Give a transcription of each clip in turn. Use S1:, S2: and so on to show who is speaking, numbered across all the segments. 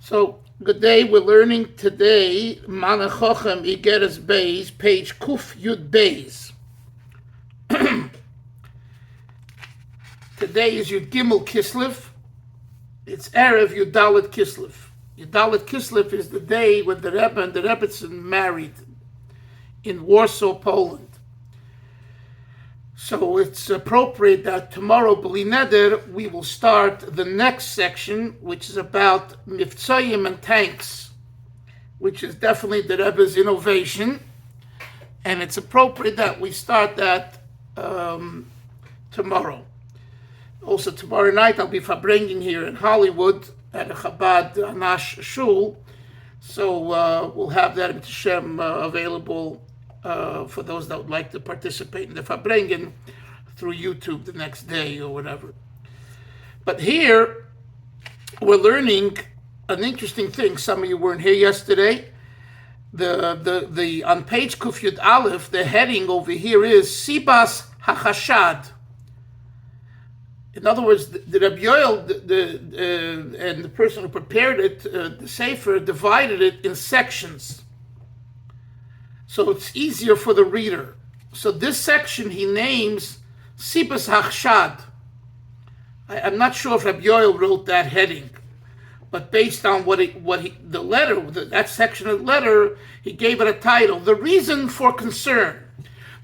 S1: So, good day. We're learning today Manachochem Igeres Beis, page Kuf Yud Beis. Today is Yud Gimel Kislev. It's Erev Yud Dalet Kislev. Yud Dalet Kislev is the day when the Rebbe and the Rebbetzin married in Warsaw, Poland. So it's appropriate that tomorrow, B'li Neder, we will start the next section, which is about Mivtzayim and tanks, which is definitely the Rebbe's innovation. And it's appropriate that we start that tomorrow. Also, tomorrow night, I'll be bringing here in Hollywood at a Chabad Anash Shul. So we'll have that in Hashem available for those that would like to participate in the Fabrengen through YouTube the next day or whatever. But here, we're learning an interesting thing. Some of you weren't here yesterday. The on page Kuf Yud Aleph, the heading over here is Sibas HaChashad. In other words, the Rabbi Yoel and the person who prepared it, the Sefer, divided it in sections. So it's easier for the reader. So this section he names Sibas HaChashad. I'm not sure if Rabbi Yoel wrote that heading, but based on that section of the letter, he gave it a title, The Reason for Concern.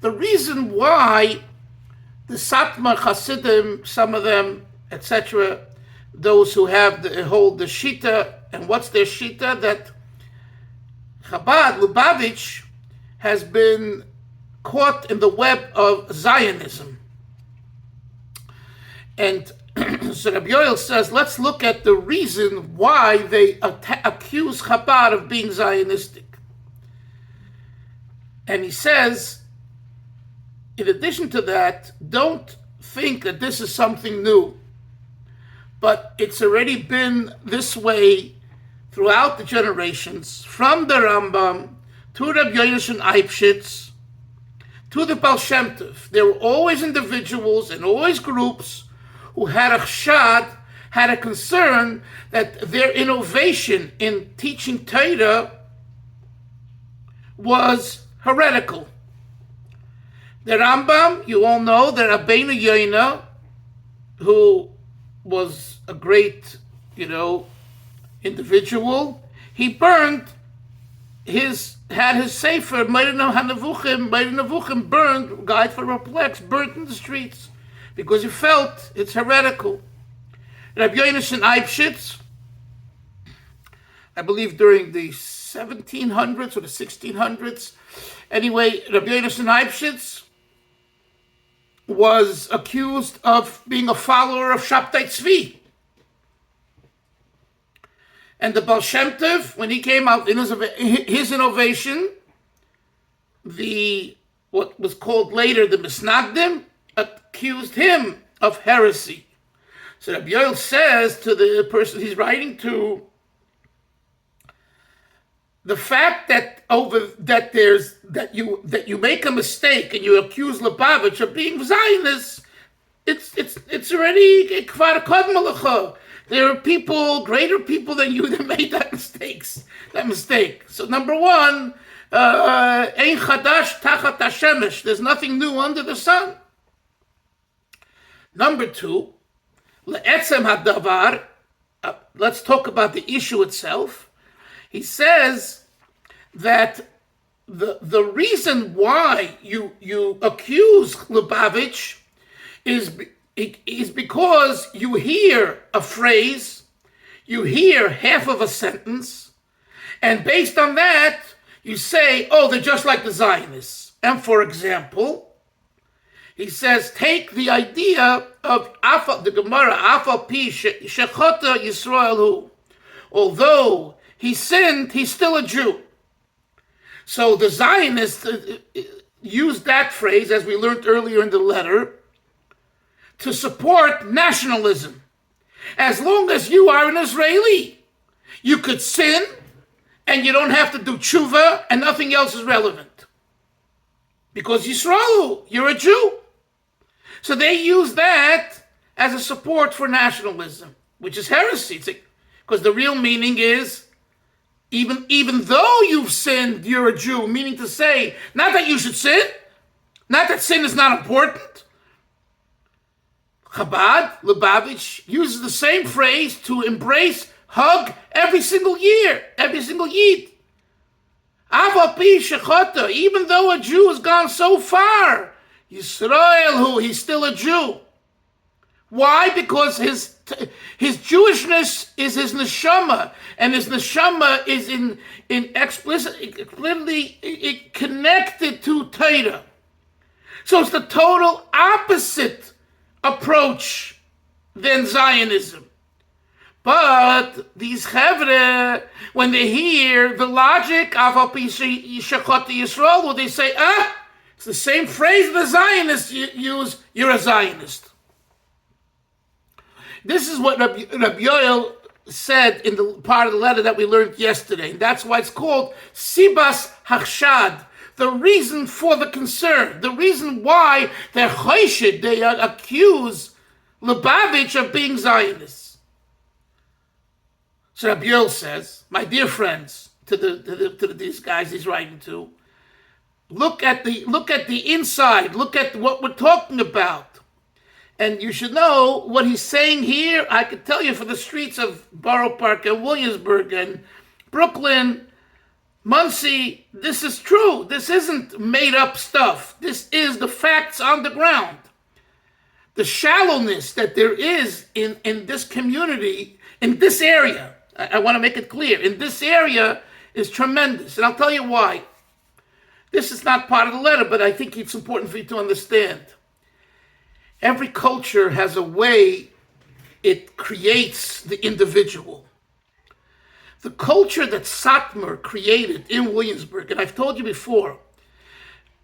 S1: The reason why the Satmar Hasidim, some of them, etc., those who hold the Shita, and what's their Shita? That Chabad, Lubavitch, has been caught in the web of Zionism. And so Rabbi Yoel says, let's look at the reason why they accuse Chabad of being Zionistic. And he says, in addition to that, don't think that this is something new. But it's already been this way throughout the generations, from the Rambam to Rabbi Yonasan Eibshitz, to the Baal Shem Tov. There were always individuals and always groups who had a chshad, had a concern that their innovation in teaching Torah was heretical. The Rambam, you all know, the Rabbeinu Yonah, who was a great, individual, he had his sefer, Meirino Nevuchim, burned, Guide for Perplex, burnt in the streets, because he felt it's heretical. Rabbi Yonasan Eibshitz, I believe during the 1700s or the 1600s, anyway, Rabbi Yonasan Eibshitz was accused of being a follower of Shabtai Tzvi. And the Baal Shem Tov, when he came out in his innovation, what was called later the Misnagdim, accused him of heresy. So Rabbi Yoel says to the person he's writing to, the fact that you make a mistake and you accuse Lubavitch of being Zionist, it's already kvar kodma. There are people, greater people than you, that made that mistake. So number one, ein chadash tachat hashemesh. There's nothing new under the sun. Number two, le'etzem hadavar. Let's talk about the issue itself. He says that the reason why you accuse Lubavitch is because you hear a phrase, you hear half of a sentence, and based on that, you say, oh, they're just like the Zionists. And for example, he says, take the idea of the Gemara, Afal Pi Shechota Yisrael Hu. Although he sinned, he's still a Jew. So the Zionists used that phrase, as we learned earlier in the letter, to support nationalism. As long as you are an Israeli, you could sin and you don't have to do tshuva and nothing else is relevant. Because Yisrael, you're a Jew. So they use that as a support for nationalism, which is heresy. It's Because the real meaning is, even though you've sinned, you're a Jew. Meaning to say, not that you should sin, not that sin is not important. Chabad, Lubavitch, uses the same phrase to embrace, hug every single year, every single Yid. Even though a Jew has gone so far, Yisrael, he's still a Jew. Why? Because his Jewishness is his neshama, and his neshama is explicitly connected to Torah. So it's the total opposite approach than Zionism. But these chevre, when they hear the logic of Yisrael, well, they say, it's the same phrase the Zionists use, you're a Zionist. This is what Rabbi Yoel said in the part of the letter that we learned yesterday. And that's why it's called Sibas Hachshad, the reason for the concern, the reason why they're choshid, they accuse Lubavitch of being Zionists. So Rabbi Yoel says, my dear friends, to these guys he's writing to, look at the inside, look at what we're talking about. And you should know what he's saying here. I could tell you for the streets of Borough Park and Williamsburg and Brooklyn, Muncie, this is true. This isn't made up stuff. This is the facts on the ground. The shallowness that there is in this community, in this area, I want to make it clear, in this area is tremendous. And I'll tell you why. This is not part of the letter, but I think it's important for you to understand. Every culture has a way it creates the individual. The culture that Satmar created in Williamsburg, and I've told you before,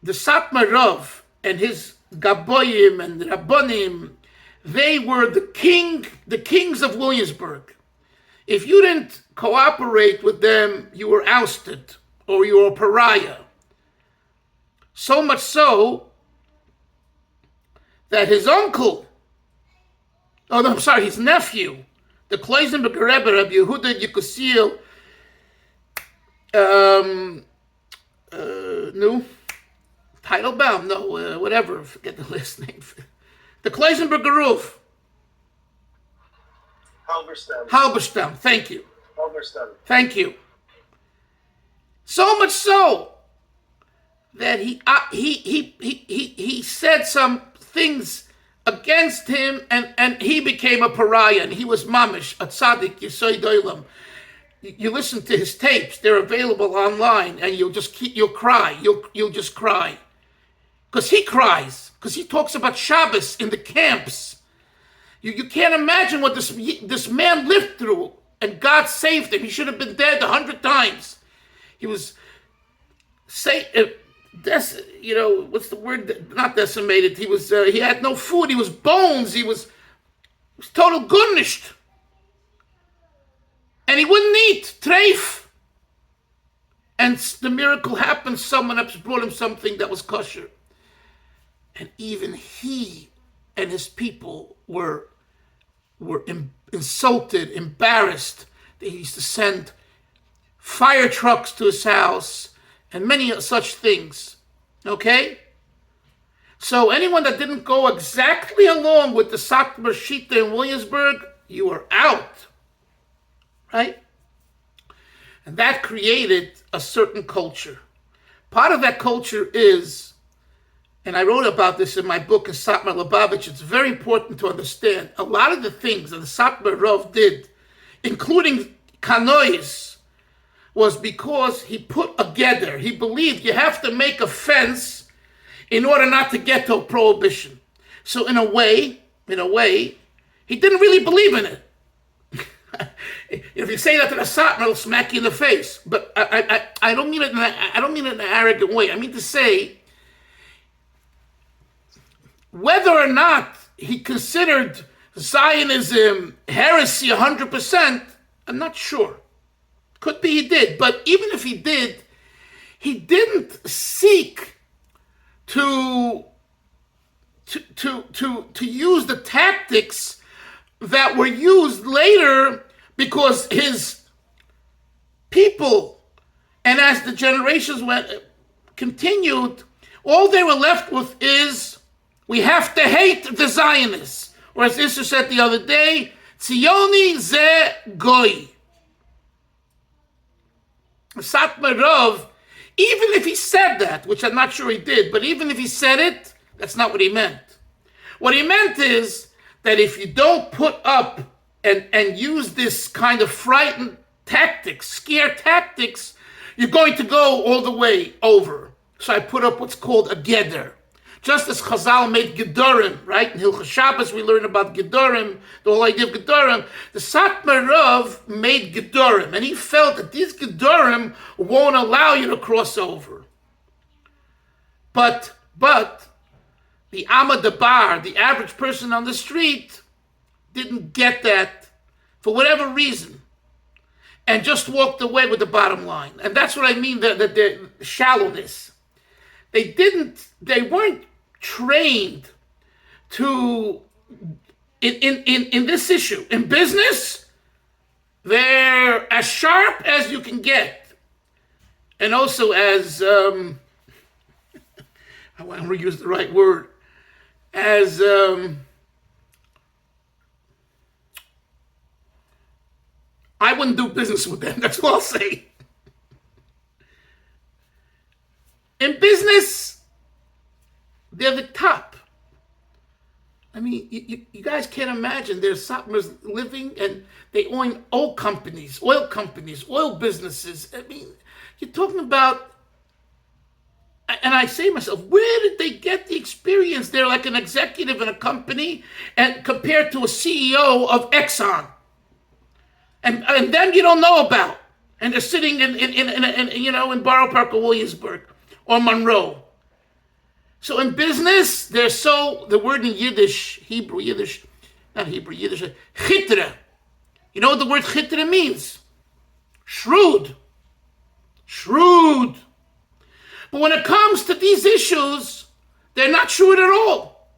S1: the Satmar Rebbe and his Gaboyim and Rabbonim, they were the kings of Williamsburg. If you didn't cooperate with them, you were ousted or you were a pariah. So much so that his his nephew, the Kloisenberger Rebbe, Rabbi Yehuda Yekusiel, Teitelbaum, whatever, forget the last name. The Kloisenberger Roof. Halberstam, thank you. Thank you. So much so that he said some things against him, and he became a pariah, and he was mamish, a tzaddik, Yesod Olam. You listen to his tapes; they're available online, and you'll cry. You'll just cry, because he cries, because he talks about Shabbos in the camps. You can't imagine what this man lived through, and God saved him. He should have been dead 100 times. He was what's the word? Not decimated. He had no food. He was bones. He was total gunnished. And he wouldn't eat. Treif. And the miracle happened. Someone else brought him something that was kosher. And even he and his people were insulted, embarrassed. They used to send fire trucks to his house and many such things. Okay? So anyone that didn't go exactly along with the Satmar Shita in Williamsburg, you were out. Right? And that created a certain culture. Part of that culture is, and I wrote about this in my book, Satmar Rebbe, it's very important to understand, a lot of the things that the Satmar Rebbe did, including kanois, was because he put a gather. He believed you have to make a fence in order not to get to a prohibition. So in a way, he didn't really believe in it. If you say that to the Satmar, it'll smack you in the face. But I don't mean it in an arrogant way. I mean to say, whether or not he considered Zionism heresy 100%, I'm not sure. Could be he did, but even if he did, he didn't seek to use the tactics that were used later because his people, and as the generations continued, all they were left with is, we have to hate the Zionists. Or as Issa said the other day, Zioni ze goy. Satmar Rebbe, even if he said that, which I'm not sure he did, but even if he said it, that's not what he meant. What he meant is that if you don't put up and use this kind of frightened tactics, scare tactics, you're going to go all the way over. So I put up what's called a geder. Just as Chazal made gedorim, right? In Hilchos Shabbos we learn about gedorim, the whole idea of gedorim. The Satmar Rebbe made gedorim, and he felt that these gedorim won't allow you to cross over. But the Amad Dabar, the average person on the street, didn't get that for whatever reason, and just walked away with the bottom line. And that's what I mean, the shallowness. They weren't trained to, in this issue. In business, they're as sharp as you can get. And also as, I want to use the right word, as, I wouldn't do business with them, that's all I'll say. In business, they're the top. I mean, you guys can't imagine. There's Satmars living, and they own oil companies, oil businesses. I mean, you're talking about, and I say to myself, where did they get the experience? They're like an executive in a company, and compared to a CEO of Exxon. And them you don't know about. And they're sitting in Borough Park or Williamsburg or Monroe. So in business, they're the word in Yiddish, Yiddish, chitra. You know what the word chitra means? Shrewd. But when it comes to these issues, they're not shrewd at all.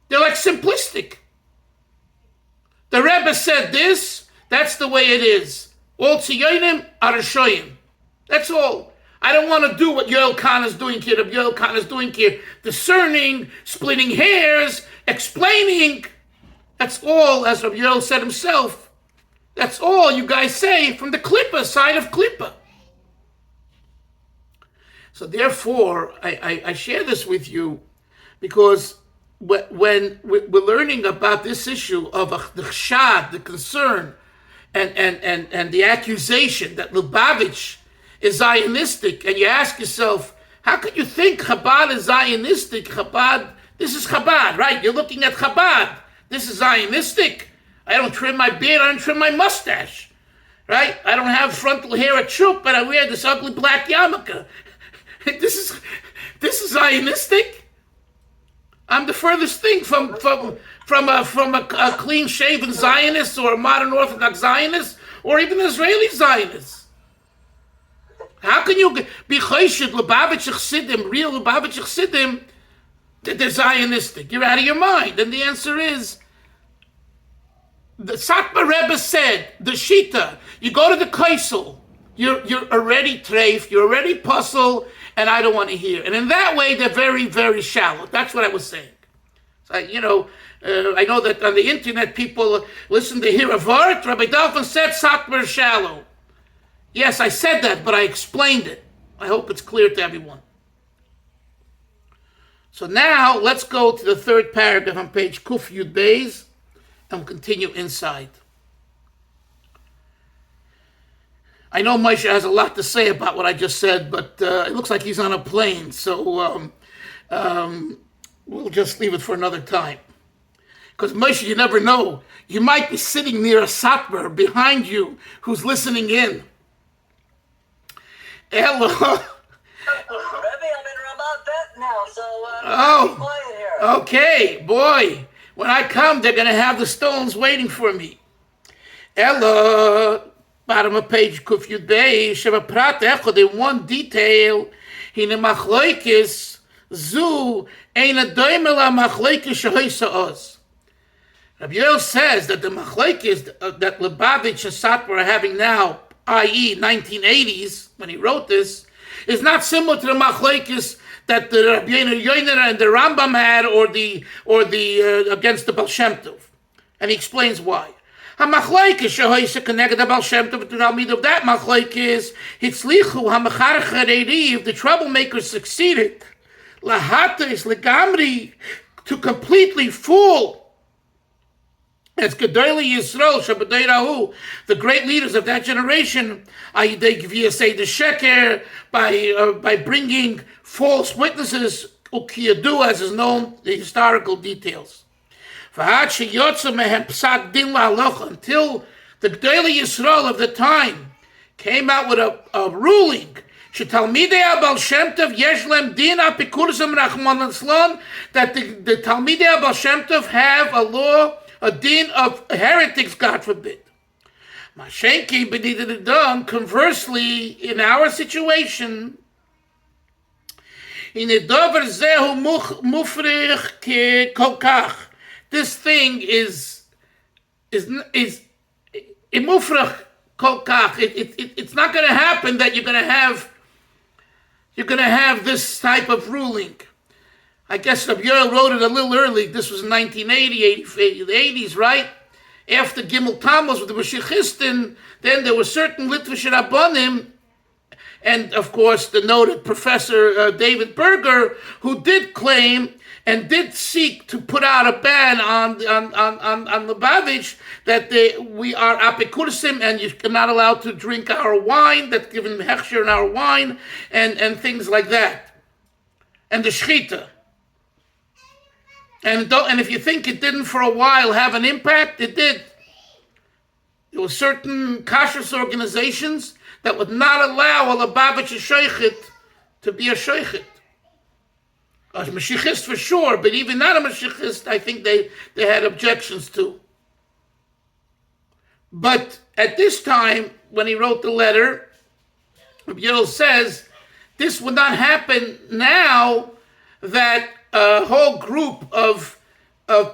S1: They're like simplistic. The Rebbe said this, that's the way it is. All tziyonim are shoyim. That's all. I don't want to do what Yoel Khan is doing here, Yoel Khan is doing here, discerning, splitting hairs, explaining. That's all, as Rabbi Yoel said himself. That's all you guys say from the Klippa side of Klippa. So therefore, I share this with you because when we're learning about this issue of the chshad, the concern, and the accusation that Lubavitch is Zionistic, and you ask yourself, how could you think Chabad is Zionistic? This is Chabad, right? You're looking at Chabad. This is Zionistic. I don't trim my beard, I don't trim my mustache, right? I don't have frontal hair at Chup, but I wear this ugly black yarmulke. This is Zionistic. I'm the furthest thing from a clean-shaven Zionist or a modern Orthodox Zionist or even Israeli Zionist. How can you be choshed Lubavitch Chassidim, real Lubavitch Chassidim, that they're Zionistic? You're out of your mind. And the answer is, the Satmar Rebbe said, the Shita, you go to the Kaisel, you're already treif, you're already puzzle, and I don't want to hear. And in that way, they're very, very shallow. That's what I was saying. So, I know that on the internet, people listen to hear a word. Rabbi Dalton said Satmar is shallow. Yes, I said that, but I explained it. I hope it's clear to everyone. So now, let's go to the third paragraph on page Kuf Yud Beis, and we'll continue inside. I know Moshe has a lot to say about what I just said, but it looks like he's on a plane, so we'll just leave it for another time. Because Moshe, you never know. You might be sitting near a Satmar behind you who's listening in. Hello.
S2: Rebbe, I'm in Ramat Bet now, so be quiet here.
S1: Okay, boy. When I come, they're going to have the stones waiting for me. Hello. Bottom of page Kuf Yud Beis, Sheva Prat Echad, in one detail, Hine Machloikis, Zu, Eina Doimel HaMachloikis Shehoisa Oz. Rabbi Yoel says that the machlokes that Lubavitch and Satmar are having now, i.e. 1980s, when he wrote this, is not similar to the machlokes that the Rabbi Yoiner and the Rambam had, or the against the Baal Shem Tov. And he explains why. HaMachlokes shehoyse connected the Baal Shem Tov to Talmid of that machlokes hitzlichu hamacharech hareriv, the troublemakers succeeded lahates legamri, to completely fool as Gedolei Yisrael Shabbadeirahu, the great leaders of that generation, they give hearsay the sheker by bringing false witnesses, ukiyadu, as is known, the historical details. Until the Gedolei Yisrael of the time came out with a ruling that the Talmidei Baal Shem Tov have a law, a din of heretics, God forbid. Conversely, in our situation, this thing is it's not going to happen that you're going to have this type of ruling. I guess Rabbi Yoel wrote it a little early. This was in 1980, the 80s, right? After Gimel Tammuz with the Mashiachistin, then there were certain Litvish Rabbanim, and of course the noted Professor David Berger, who did claim and did seek to put out a ban on Lubavitch, that we are apikurim and you're not allowed to drink our wine, that's given hechsher in our wine, and things like that. And the shchita. And if you think it didn't for a while have an impact, it did. There were certain kashrus organizations that would not allow a Lubavitch sheikhit to be a sheikhit. A Mashiachist for sure, but even not a Mashiachist, I think they had objections to. But at this time, when he wrote the letter, Rabbi Yoel says, this would not happen now that a whole group of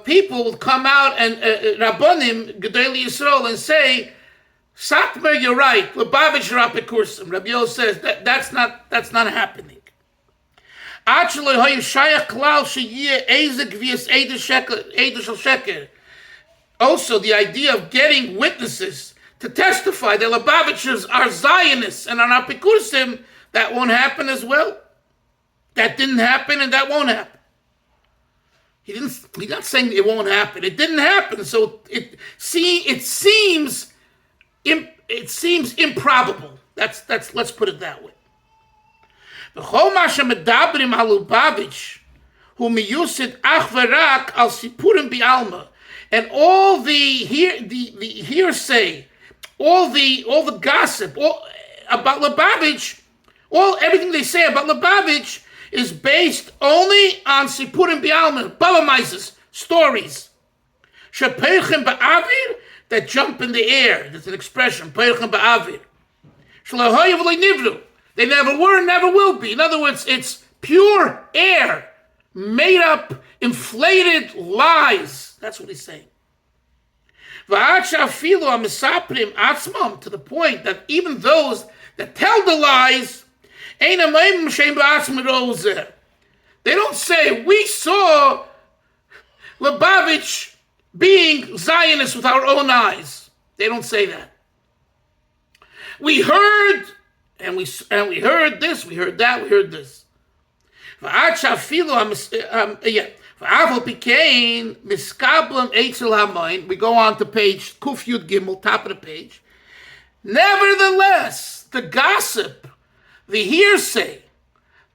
S1: people would come out and Rabbanim, Gedolei Yisrael, and say, Satmar, you're right, Lubavitch Rapikurim. Rabbi Yoel says that's not happening. Also, the idea of getting witnesses to testify that Lubavitchers are Zionists and are Apikurim, that won't happen as well. That didn't happen, and that won't happen. He's not saying it won't happen. It didn't happen, so it seems improbable. Let's put it that way. And all the hearsay, all the gossip about Lubavitch, everything they say about Lubavitch is based only on sipurim bi'alma, baba maises, stories. Shepeichem ba'avir, that jump in the air. That's an expression. Peichem ba'avir. Shalahoyev nivru. They never were, never will be. In other words, it's pure air, made up, inflated lies. That's what he's saying. To the point that even those that tell the lies, they don't say, we saw Lubavitch being Zionist with our own eyes. They don't say that. We heard, and we heard this, we heard that, we heard this. We go on to page Kuf Yud Gimel, top of the page. Nevertheless, the gossip, the hearsay,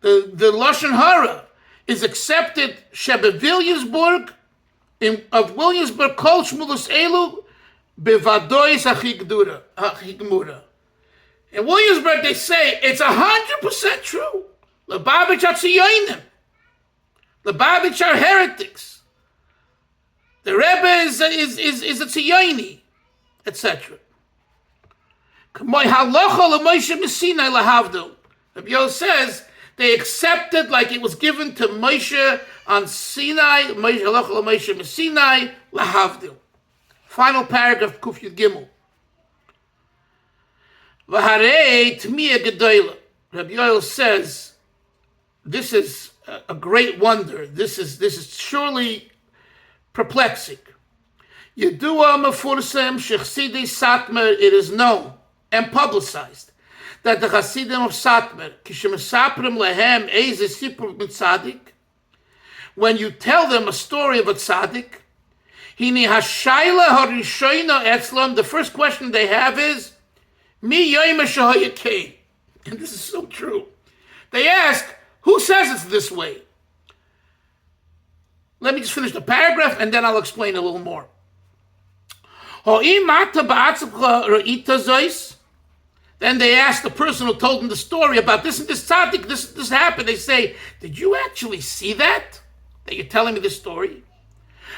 S1: the Lashon Hara is accepted Williamsburg, of Williamsburg, Kol Shmulus Elu, Bevadois Hachigmura. In Williamsburg, they say it's 100% true. Lubavitch are Zionim. Lubavitch are heretics. The Rebbe is a Zioni, etc. Rabbi Yoel says they accepted like it was given to Moshe on Sinai, Moshe Sinai, lahavdil. Final paragraph, Kuf Yud Gimel. V'harei t'miya gedoyla. Rabbi Yoel says, this is a great wonder. This is surely perplexing. Yedua mefursem shechsidei Satmar, it is known and publicized that the Hasidim of Satmar, kishemasaprim lehem eize sipur mitzadik, when you tell them a story of a tzaddik, hini hashayla harishoina etzlam, the first question they have is, mi yoyma shahoyakei. And this is so true. They ask, who says it's this way? Let me just finish the paragraph and then I'll explain a little more. Then they ask the person who told them the story about this and this tzaddik, this happened. They say, did you actually see that you're telling me this story?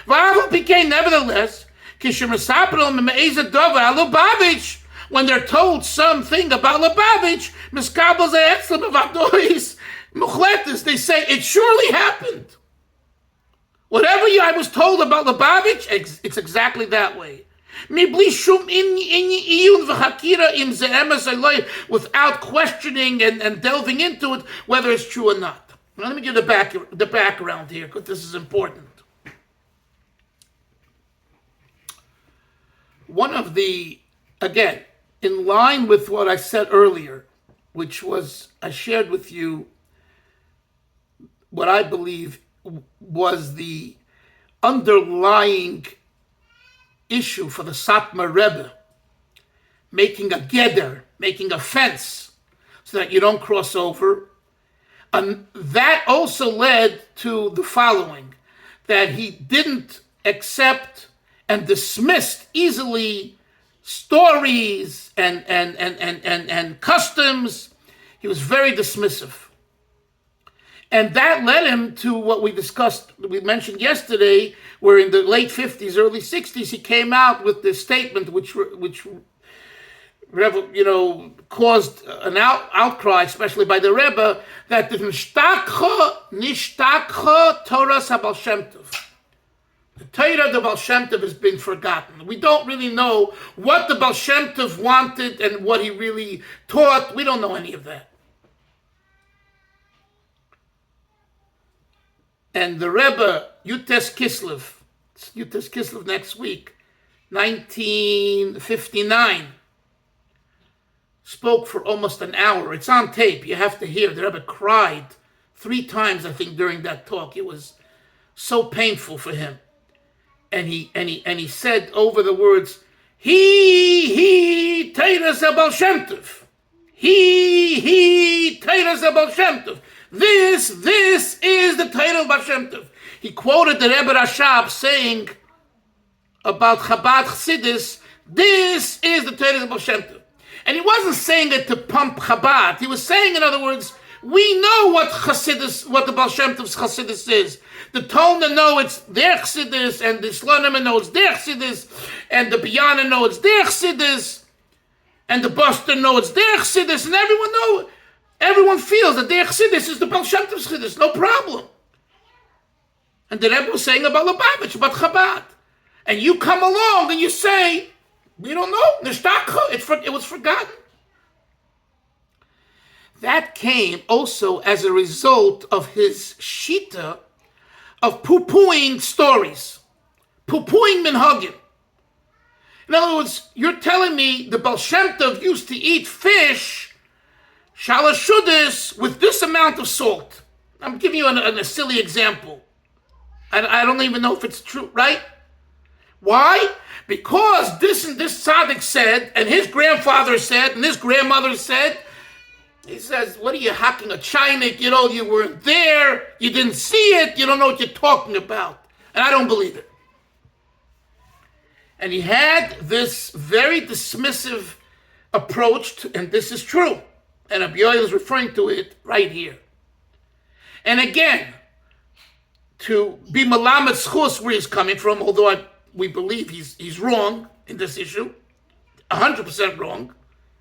S1: Nevertheless, when they're told something about Lubavitch, they say, it surely happened. Whatever I was told about Lubavitch, it's exactly that way. Without questioning and delving into it, whether it's true or not. Now, let me give the background here, because this is important. One of the, again, in line with what I said earlier, which was, I shared with you what I believe was the underlying issue for the Satmar Rebbe, making a geder, making a fence, so that you don't cross over. And that also led to the following, that he didn't accept and dismissed easily stories and customs. He was very dismissive. And that led him to what we mentioned yesterday, where in the late 50s, early 60s, he came out with this statement which caused an outcry, especially by the Rebbe, that the nishtakha Torah Sabal Shem Tov. The Torah of the Baal Shem Tov has been forgotten. We don't really know what the Baal Shem Tov wanted and what he really taught. We don't know any of that. And the Rebbe, Yutes Kislev next week, 1959, spoke for almost an hour. It's on tape. You have to hear. The Rebbe cried 3 times, I think, during that talk. It was so painful for him. And he said over the words, he Torah Baal Shem Tov. He Torah Baal Shem Tov. This is the Torah of Baal Shem Tov. He quoted the Rebbe Rashab saying about Chabad Chassidus, this is the Torah of Baal Shem Tov. And he wasn't saying it to pump Chabad. He was saying, in other words, we know what the Baal Shem Tov's Chassidus is. The Tolna know it's their Chassidus, and the Slonim know it's their Chassidus, and the Biyana know it's their Chassidus, and the Boston know it's their Chassidus, and everyone feels that their Chassidus is the Baal Shem Tov's Chassidus, no problem. And the Rebbe was saying about Lubavitch, about Chabad. And you come along and you say, we don't know, it was forgotten. That came also as a result of his shita of poo-pooing stories, poo-pooing minhagim. In other words, you're telling me the Baal Shem Tov used to eat fish, shalashudis, with this amount of salt. I'm giving you a silly example. I don't even know if it's true, right? Why? Because this and this tzaddik said, and his grandfather said, and his grandmother said. He says, what are you hacking a chinik? You weren't there. You didn't see it. You don't know what you're talking about. And I don't believe it. And he had this very dismissive approach, and this is true. And Rabbi Yoel is referring to it right here. And again, to be Malamed Schus, where he's coming from, although we believe he's wrong in this issue, 100% wrong.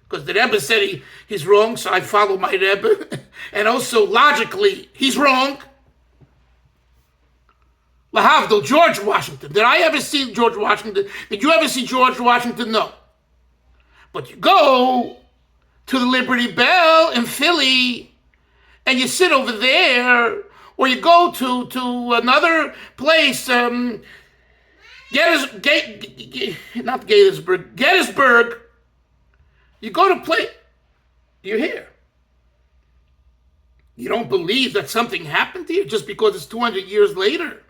S1: Because the Rebbe said he's wrong, so I follow my Rebbe. And also, logically, he's wrong. Lahavdil, George Washington. Did I ever see George Washington? Did you ever see George Washington? No. But you go to the Liberty Bell in Philly and you sit over there, or you go to another place, Gettysburg. You go to play, you're here. You don't believe that something happened to you just because it's 200 years later.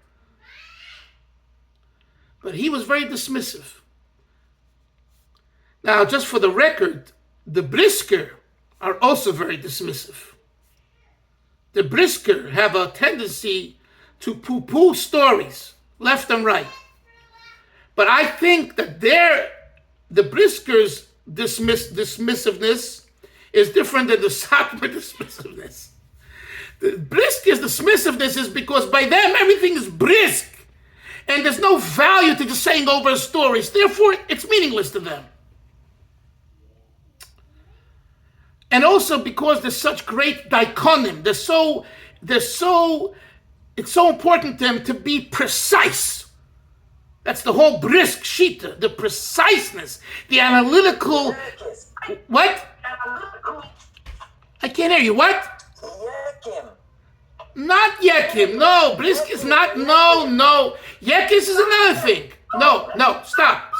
S1: But he was very dismissive. Now, just for the record, the Brisker are also very dismissive. The Brisker have a tendency to poo-poo stories, left and right. But I think that the Briskers' dismissiveness is different than the Satmar dismissiveness. The Briskers' dismissiveness is because by them everything is brisk. And there's no value to just saying over stories. Therefore, it's meaningless to them. And also because there's such great dichonym. It's so important to them to be precise. That's the whole brisk shita, the preciseness, the analytical. What? I can't hear you. What?
S2: Yekim.
S1: Not Yekim. No, brisk is not. No. Yekis is another thing. No. Stop.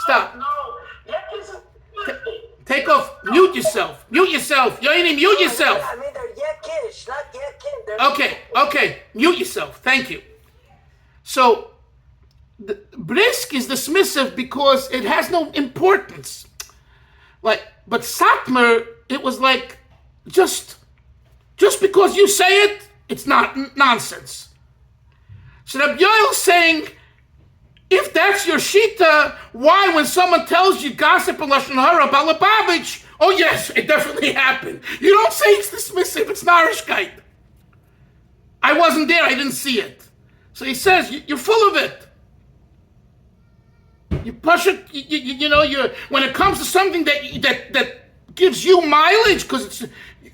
S1: Take off. Mute yourself. Yoini, mute yourself.
S2: I mean, they're Yekish, not Yekim.
S1: Okay. Mute yourself. Thank you. So, the brisk is dismissive because it has no importance. But Satmar, it was like, just because you say it, it's not nonsense. So Rabbi Yoel's saying, if that's your shita, why when someone tells you gossip and lashon hara about Lubavitch, oh yes, it definitely happened. You don't say it's dismissive, it's narishkeit. I wasn't there, I didn't see it. So he says, you're full of it. You push it, when it comes to something that gives you mileage, because it's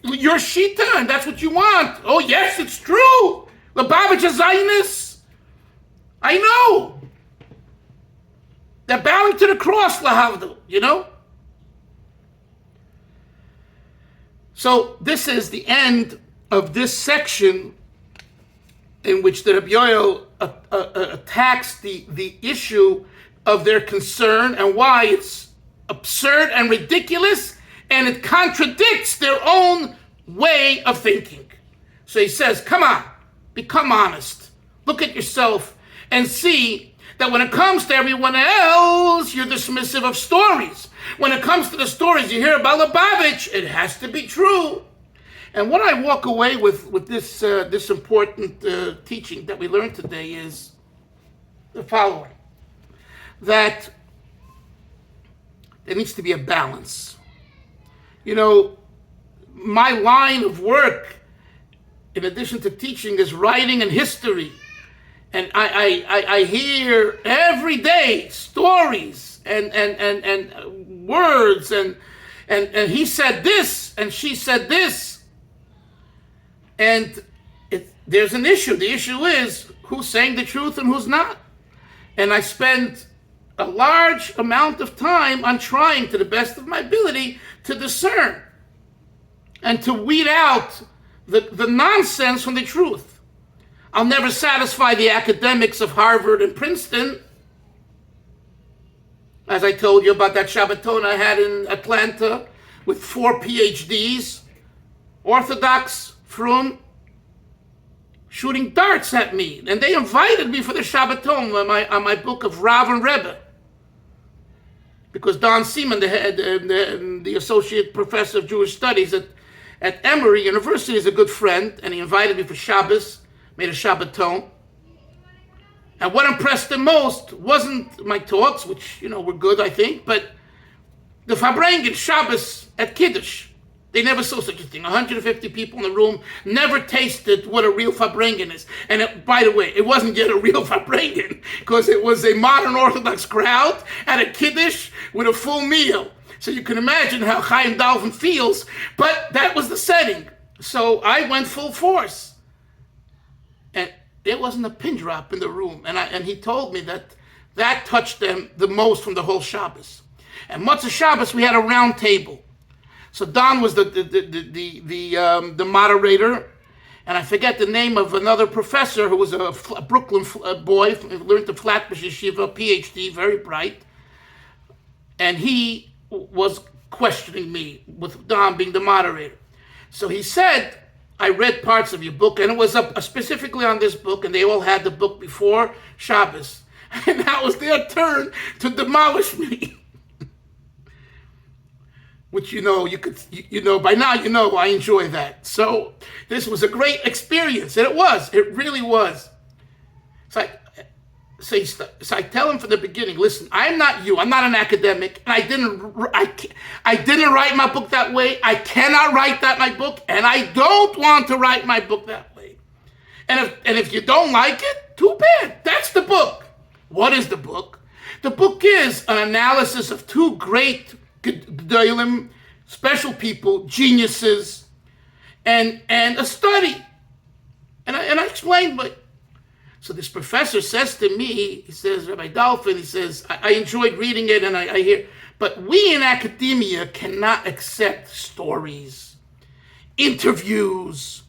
S1: your shita and that's what you want. Oh yes, it's true. Lubavitch is Zionist. I know. They're bowing to the cross, lahavdil, So this is the end of this section in which the Rabbi Yoel attacks the issue of their concern and why it's absurd and ridiculous, and it contradicts their own way of thinking. So he says, come on, become honest. Look at yourself and see that when it comes to everyone else, you're dismissive of stories. When it comes to the stories you hear about Lubavitch, it has to be true. And what I walk away with this important teaching that we learned today is the following. That there needs to be a balance. My line of work, in addition to teaching, is writing and history. And I hear every day stories and words and he said this and she said this. And there's an issue. The issue is who's saying the truth and who's not. And I spend a large amount of time on trying, to the best of my ability, to discern and to weed out the nonsense from the truth. I'll never satisfy the academics of Harvard and Princeton. As I told you about that Shabbaton I had in Atlanta with 4 PhDs, Orthodox, frum, shooting darts at me. And they invited me for the Shabbaton on my book of Rav and Rebbe. Because Don Seaman, the associate professor of Jewish studies at Emory University, is a good friend, and he invited me for Shabbos, made a Shabbaton. And what impressed him most wasn't my talks, which, were good, I think, but the Farbrengen Shabbos at Kiddush. They never saw such a thing. 150 people in the room never tasted what a real Farbrengen is. And by the way, it wasn't yet a real Farbrengen, because it was a modern Orthodox crowd at a Kiddush with a full meal. So you can imagine how Chaim Dalvin feels, but that was the setting. So I went full force. there wasn't a pin drop in the room. And he told me that touched them the most from the whole Shabbos. And Motzei Shabbos, we had a round table. So Don was the moderator, and I forget the name of another professor who was a Brooklyn boy, learned to Flatbush Yeshiva, PhD, very bright. And he was questioning me with Don being the moderator. So he said, I read parts of your book, and it was specifically on this book, and they all had the book before Shabbos. And that was their turn to demolish me. Which, by now, I enjoy that. So this was a great experience, and it really was. So I tell him from the beginning, listen, I'm not you, I'm not an academic, and I didn't write my book that way, I cannot write my book, and I don't want to write my book that way. And if you don't like it, too bad, that's the book. What is the book? The book is an analysis of two great Gedolim, special people, geniuses, and a study. And I explained, but so this professor says to me, he says, Rabbi Dolphin, he says, I enjoyed reading it, and I hear, but we in academia cannot accept stories, interviews.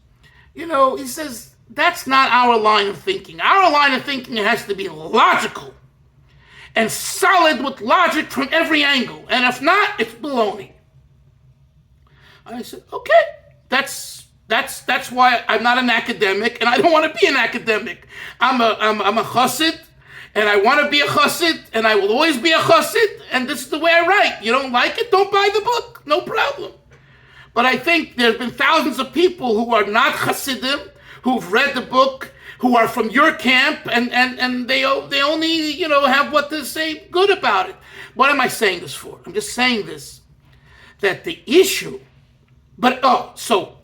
S1: He says, that's not our line of thinking. Our line of thinking has to be logical and solid with logic from every angle. And if not, it's baloney. And I said, okay, that's why I'm not an academic, and I don't want to be an academic. I'm a chassid, and I want to be a chassid, and I will always be a chassid, and this is the way I write. You don't like it? Don't buy the book. No problem. But I think there's been thousands of people who are not chassidim, who've read the book, who are from your camp, and they only, have what to say good about it. What am I saying this for? I'm just saying this, that the issue, so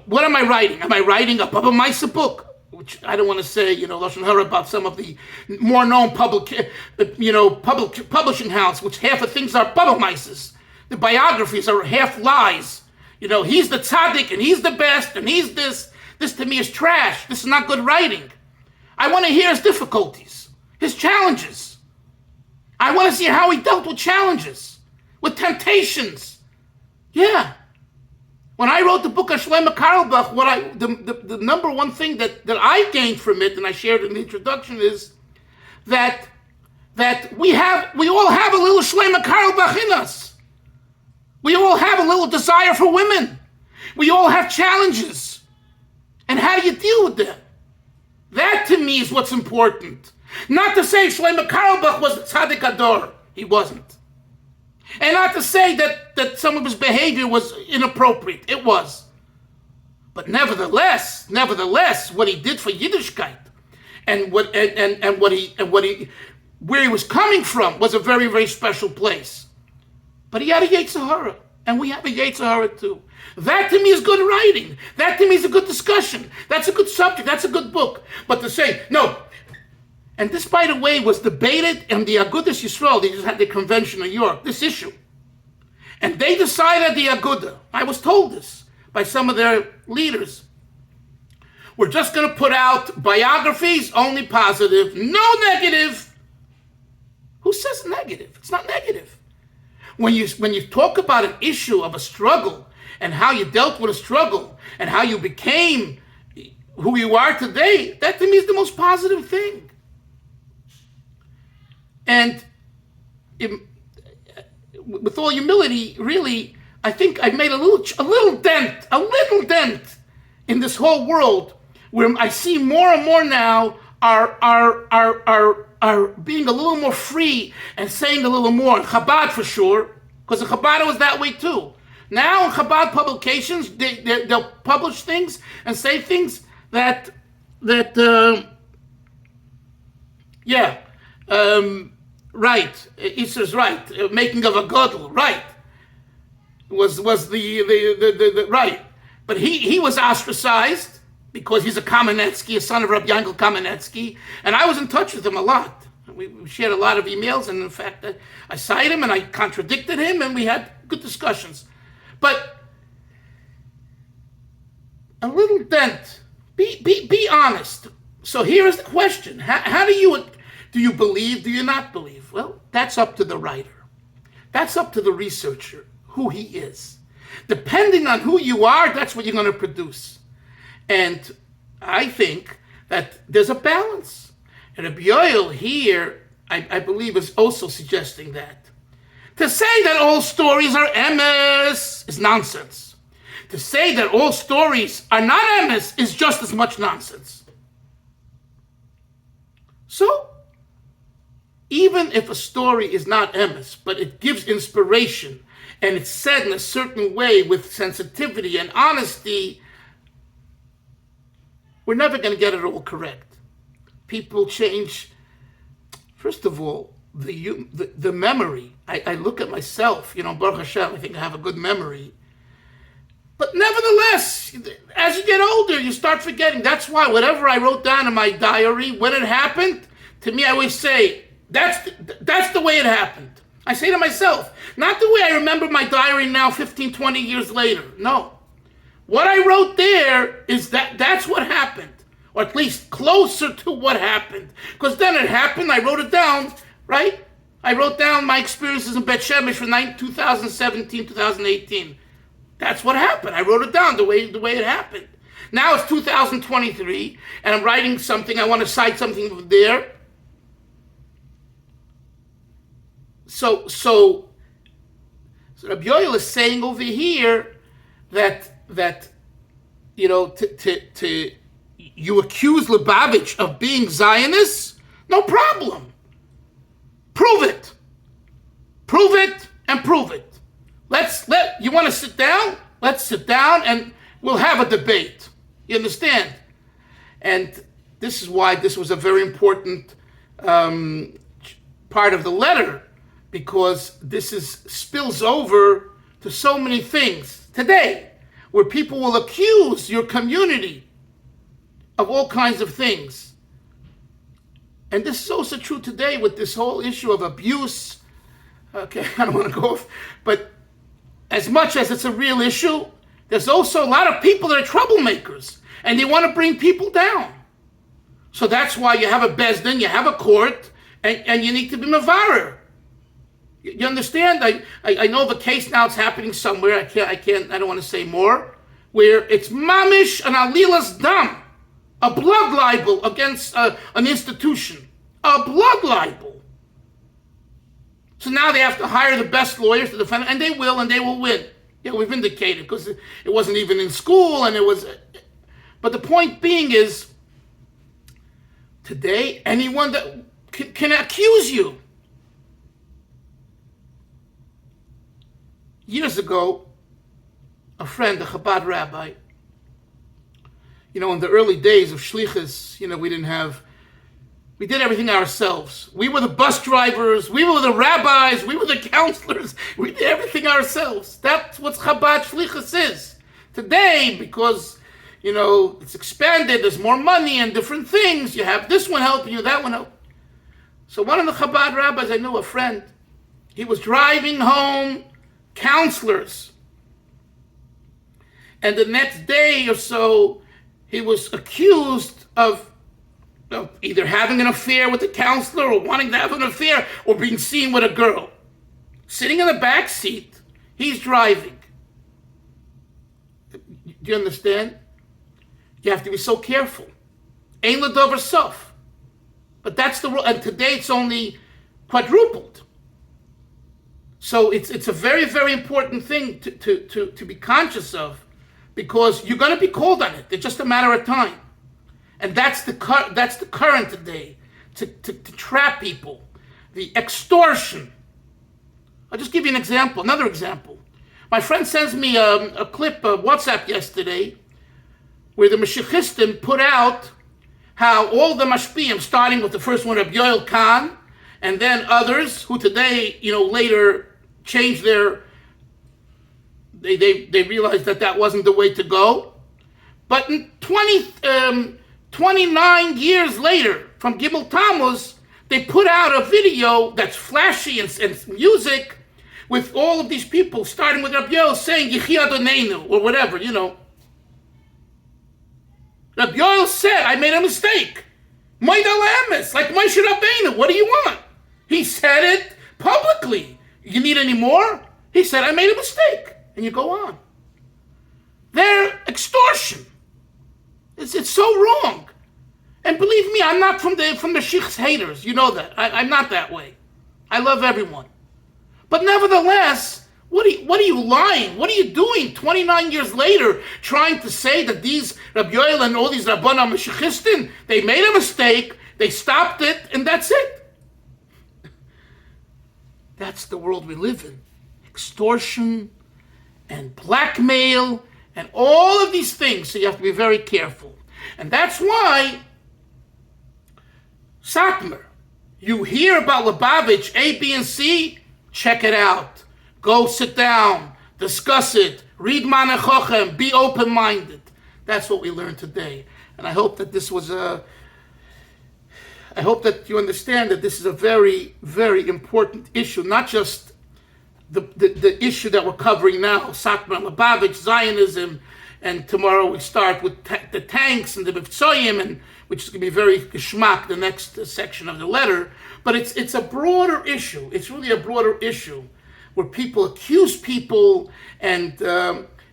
S1: what am I writing? Am I writing a Baba Maisa book? Which I don't want to say, Lashon Hara about some of the more known publishing house, which half of things are Baba Maisas. The biographies are half lies. He's the tzaddik, and he's the best, and he's this. This to me is trash. This is not good writing. I want to hear his difficulties, his challenges. I want to see how he dealt with challenges, with temptations. Yeah. When I wrote the book of Shlomo Carlebach, the number one thing that I gained from it, and I shared in the introduction, is that we all have a little Shlomo Carlebach in us. We all have a little desire for women. We all have challenges. And how do you deal with them? That to me is what's important. Not to say Shlomo Carlebach was a tzaddik ador. He wasn't. And not to say that some of his behavior was inappropriate. It was. But nevertheless, what he did for Yiddishkeit and where he was coming from was a very, very special place. But he had a Yetzer Hara, and we have a Yetzer Hara too. That to me is good writing. That to me is a good discussion. That's a good subject. That's a good book. But to say, no. And this, by the way, was debated in the Agudas Yisrael. They just had the convention in New York, this issue. And they decided, the Aguda, I was told this by some of their leaders, we're just going to put out biographies, only positive, no negative. Who says negative? It's not negative. When you talk about an issue of a struggle, and how you dealt with a struggle, and how you became who you are today, that to me is the most positive thing. And with all humility, really, I think I've made a little dent in this whole world, where I see more and more now are being a little more free and saying a little more. Chabad for sure, because the Chabad was that way too. Now in Chabad publications, they'll publish things and say things right. Issa's right. Making of a gadol, right. Was the right. But he was ostracized because he's a Kamenetsky, a son of Rabbi Yankel Kamenetsky, and I was in touch with him a lot. We shared a lot of emails, and in fact, I cited him and I contradicted him, and we had good discussions. But a little dent. Be honest. So here is the question. How do you believe, do you not believe? Well, that's up to the writer. That's up to the researcher, who he is. Depending on who you are, that's what you're going to produce. And I think that there's a balance. And Rabbi Yoel here, I believe, is also suggesting that. To say that all stories are emes is nonsense. To say that all stories are not emes is just as much nonsense. So, even if a story is not emes, but it gives inspiration, and it's said in a certain way with sensitivity and honesty, we're never going to get it all correct. People change. First of all, the memory. I look at myself, Baruch Hashem, I think I have a good memory. But nevertheless, as you get older, you start forgetting. That's why whatever I wrote down in my diary, when it happened, to me I always say, that's the way it happened. I say to myself, not the way I remember my diary now 15, 20 years later. No. What I wrote there is that's what happened, or at least closer to what happened. Because then it happened, I wrote it down, right? I wrote down my experiences in Bet Shemesh for 2017, 2018. That's what happened. I wrote it down the way it happened. Now it's 2023, and I'm writing something, I want to cite something there. So Rabbi Yoel is saying over here that you accuse Lubavitch of being Zionist, no problem. Prove it. Prove it and prove it. You want to sit down? Let's sit down and we'll have a debate. You understand? And this is why this was a very important part of the letter, because this spills over to so many things today, where people will accuse your community of all kinds of things. And this is also true today with this whole issue of abuse. Okay, I don't want to go off, but as much as it's a real issue, there's also a lot of people that are troublemakers, and they want to bring people down. So that's why you have a bezdin, you have a court, and you need to be mevarer. You understand? I know of a case now, it's happening somewhere, I don't want to say more, where it's mamish and alilas dam, a blood libel against an institution. A blood libel. So now they have to hire the best lawyers to defend it, and they will win. Yeah, we've indicated, because it wasn't even in school, and it was... But the point being is, today, anyone that can accuse you. Years ago, a friend, a Chabad rabbi, in the early days of shlichus, we did everything ourselves. We were the bus drivers, we were the rabbis, we were the counselors, we did everything ourselves. That's what Chabad shlichus is. Today, because, it's expanded, there's more money and different things, you have this one helping you, that one helping. So one of the Chabad rabbis, I knew a friend, he was driving home counselors. And the next day or so, he was accused of either having an affair with the counselor or wanting to have an affair or being seen with a girl. Sitting in the back seat, he's driving. Do you understand? You have to be so careful. Ein l'dover sof. But that's the rule, and today it's only quadrupled. So it's a very, very important thing to be conscious of, because you're going to be called on it. It's just a matter of time. And that's the current today, to trap people, the extortion. I'll just give you another example. My friend sends me a clip of WhatsApp yesterday where the Mashiachistim put out how all the Mashpiyim, starting with the first one, Rabbi Yoel Khan, and then others who today, later changed they realized that wasn't the way to go. But in 29 years later, from Gimel Tammuz, they put out a video that's flashy and music with all of these people, starting with Rabbi Yoel saying, Yechi Adoneinu, or whatever, Rabbi Yoel said, I made a mistake. Moida Lamis, like Moshe Rabbeinu. What do you want? He said it publicly. You need any more? He said, I made a mistake. And you go on. They're extortion. It's so wrong. And believe me, I'm not from the Sheikh's haters. You know that. I'm not that way. I love everyone. But nevertheless, what are you lying? What are you doing 29 years later trying to say that these Rabbi Yoel and all these Rabbanan Meshichistin, they made a mistake, they stopped it, and that's it? That's the world we live in. Extortion and blackmail and all of these things. So you have to be very careful. And that's why Satmar, you hear about Lubavitch, A, B, and C, check it out. Go sit down, discuss it, read Maneh Chochem, be open-minded. That's what we learned today. And I hope that I hope that you understand that this is a very, very important issue, not just the issue that we're covering now, Satmar Rebbe, Zionism, and tomorrow we start with the tanks and the Mivtzoyim, and which is going to be very geschmack, the next section of the letter. But it's a broader issue. It's really a broader issue where people accuse people, and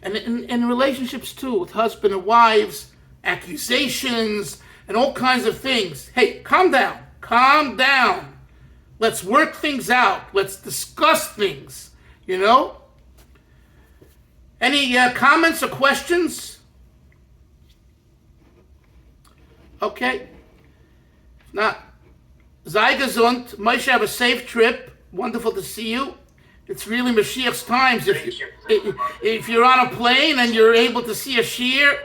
S1: in relationships too, with husband and wives, accusations, and all kinds of things. Hey, calm down. Calm down. Let's work things out. Let's discuss things, you know? Any comments or questions? Okay. If not, sei gesund. Moshe, have a safe trip. Wonderful to see you. It's really Mashiach's times. If you're on a plane and you're able to see a shiur,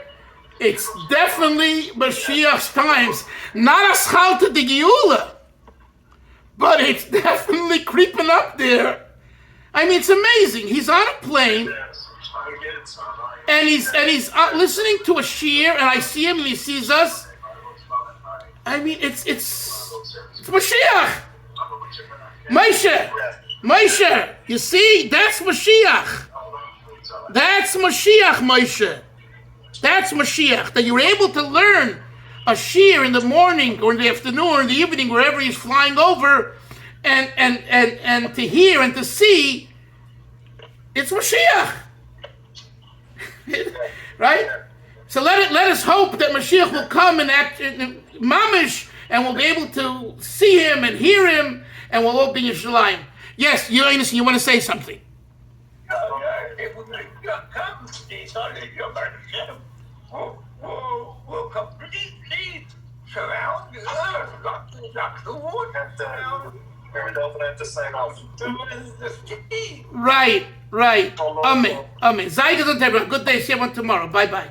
S1: it's definitely Mashiach's times. Not a schalta de Geula, but it's definitely creeping up there. I mean, it's amazing. He's on a plane, and he's listening to a shiur, and I see him, and he sees us. I mean, it's Mashiach. Moshe, you see, that's Mashiach. That's Mashiach, Moshe. That's Mashiach. That you're able to learn a shiur in the morning or in the afternoon or in the evening, wherever he's flying over, and to hear and to see, it's Mashiach. Right? So let us hope that Mashiach will come and act in mamish, and we'll be able to see him and hear him, and we'll all be in Yerushalayim. Yes, you want to say something?
S2: Will completely surround the earth, like the water surround.
S1: Right. Amen. Sei gesund, everyone. Good day. See you tomorrow. Bye-bye.